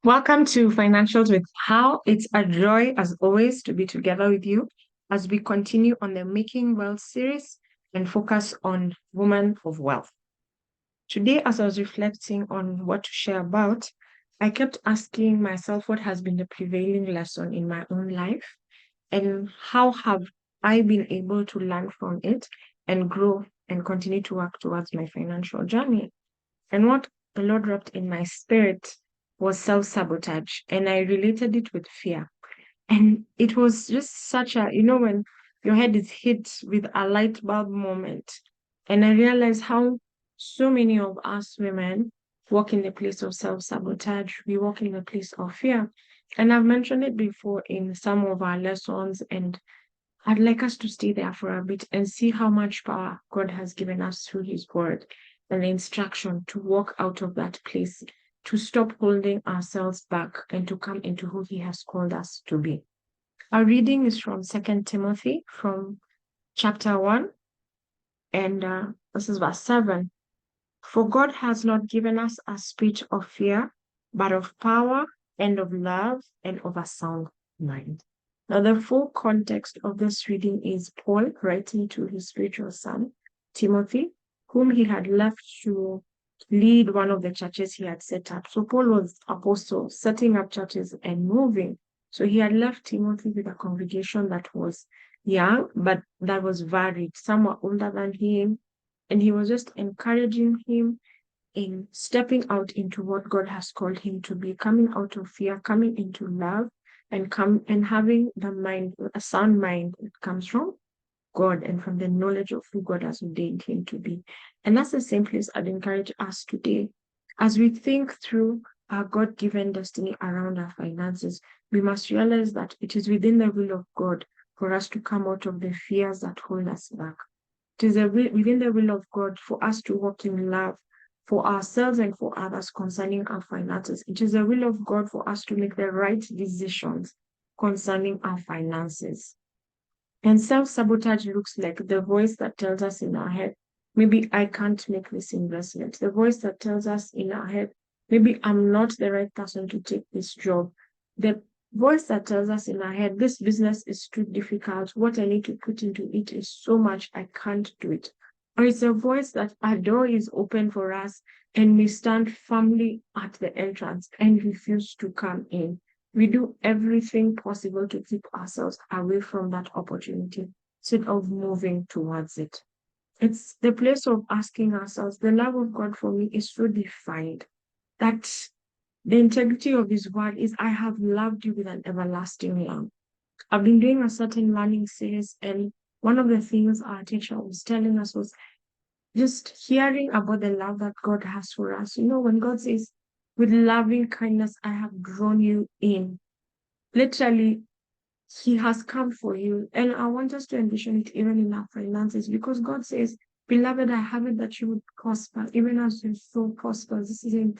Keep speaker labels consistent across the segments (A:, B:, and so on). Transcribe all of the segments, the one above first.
A: Welcome to Financials with How. It's a joy, as always, to be together with you as we continue on the Making Wealth series and focus on Women of Wealth. Today, as I was reflecting on what to share about, I kept asking myself what has been the prevailing lesson in my own life and how have I been able to learn from it and grow and continue to work towards my financial journey. And what the Lord dropped in my spirit was self-sabotage. And I related it with fear. And it was just such a, when your head is hit with a light bulb moment. And I realized how so many of us women walk in the place of self-sabotage. We walk in the place of fear. And I've mentioned it before in some of our lessons, and I'd like us to stay there for a bit and see how much power God has given us through His word and the instruction to walk out of that place, to stop holding ourselves back and to come into who He has called us to be. Our reading is from 2 Timothy, from chapter 1, and this is verse 7. For God has not given us a spirit of fear, but of power and of love and of a sound mind. Now, the full context of this reading is Paul writing to his spiritual son, Timothy, whom he had left to lead one of the churches he had set up. So Paul was apostle, setting up churches and moving. So he had left Timothy with a congregation that was young, but that was varied. Some were older than him, and he was just encouraging him in stepping out into what God has called him to be, coming out of fear, coming into love, and having the mind, a sound mind that comes from God and from the knowledge of who God has ordained him to be. And that's the same place I'd encourage us today. As we think through our God-given destiny around our finances, we must realize that it is within the will of God for us to come out of the fears that hold us back. It is within the will of God for us to walk in love for ourselves and for others concerning our finances. It is the will of God for us to make the right decisions concerning our finances. And self-sabotage looks like the voice that tells us in our head, maybe I can't make this investment. The voice that tells us in our head, maybe I'm not the right person to take this job. The voice that tells us in our head, this business is too difficult. What I need to put into it is so much, I can't do it. Or it's a voice that a door is open for us and we stand firmly at the entrance and refuse to come in. We do everything possible to keep ourselves away from that opportunity instead of moving towards it. It's the place of asking ourselves, the love of God for me is so defined that the integrity of His word is, I have loved you with an everlasting love. I've been doing a certain learning series, and one of the things our teacher was telling us was just hearing about the love that God has for us. When God says, with loving kindness, I have drawn you in, literally, He has come for you. And I want us to envision it even in our finances, because God says, beloved, I have it that you would prosper, even as your soul prospers. This is in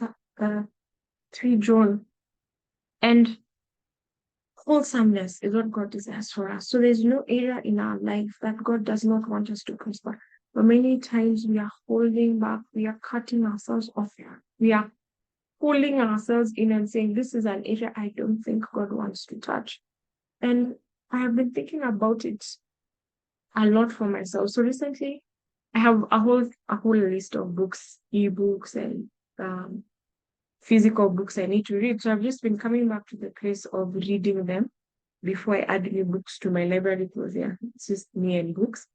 A: 3 John. And wholesomeness is what God desires for us. So there's no area in our life that God does not want us to prosper. But many times we are holding back, we are cutting ourselves off. We are pulling ourselves in and saying, this is an area I don't think God wants to touch. And I have been thinking about it a lot for myself. So recently, I have a whole list of books, ebooks, and physical books I need to read. So I've just been coming back to the place of reading them before I add new books to my library, because it's just me and books.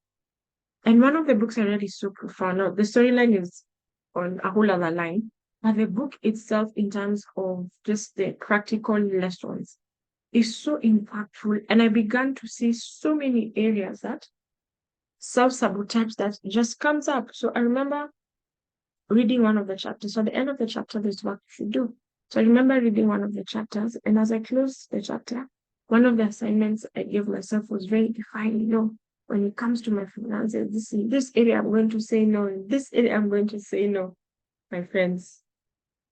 A: And one of the books I read is so profound. Now, the storyline is on a whole other line, but the book itself, in terms of just the practical lessons, is so impactful. And I began to see so many areas that self-sabotage that just comes up. So I remember reading one of the chapters. So at the end of the chapter, there's what you should do. So I remember reading one of the chapters, and as I closed the chapter, one of the assignments I gave myself was very defined. When it comes to my finances, this area I'm going to say no, in this area I'm going to say no, my friends.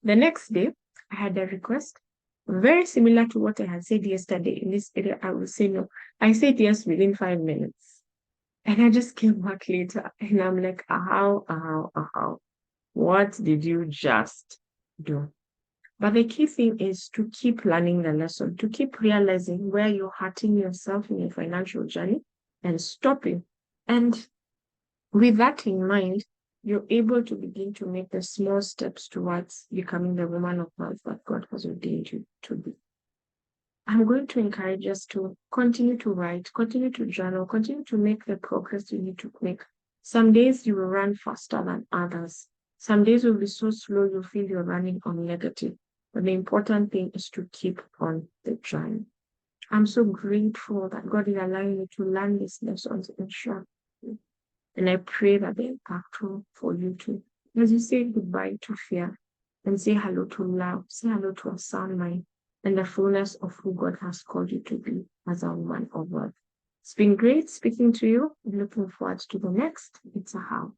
A: The next day, I had a request very similar to what I had said yesterday. In this area, I will say no. I said yes within 5 minutes. And I just came back later, and I'm like, how? What did you just do? But the key thing is to keep learning the lesson, to keep realizing where you're hurting yourself in your financial journey and stopping. And with that in mind, you're able to begin to make the small steps towards becoming the woman of wealth that God has ordained you to be. I'm going to encourage us to continue to write, continue to journal, continue to make the progress you need to make. Some days you will run faster than others. Some days will be so slow you feel you're running on negative. But the important thing is to keep on the journey. I'm so grateful that God is allowing me to learn these lessons and share. And I pray that they're impactful for you too. As you say goodbye to fear and say hello to love, say hello to a sound mind and the fullness of who God has called you to be as a woman of worth. It's been great speaking to you. I'm looking forward to the next. It's a how.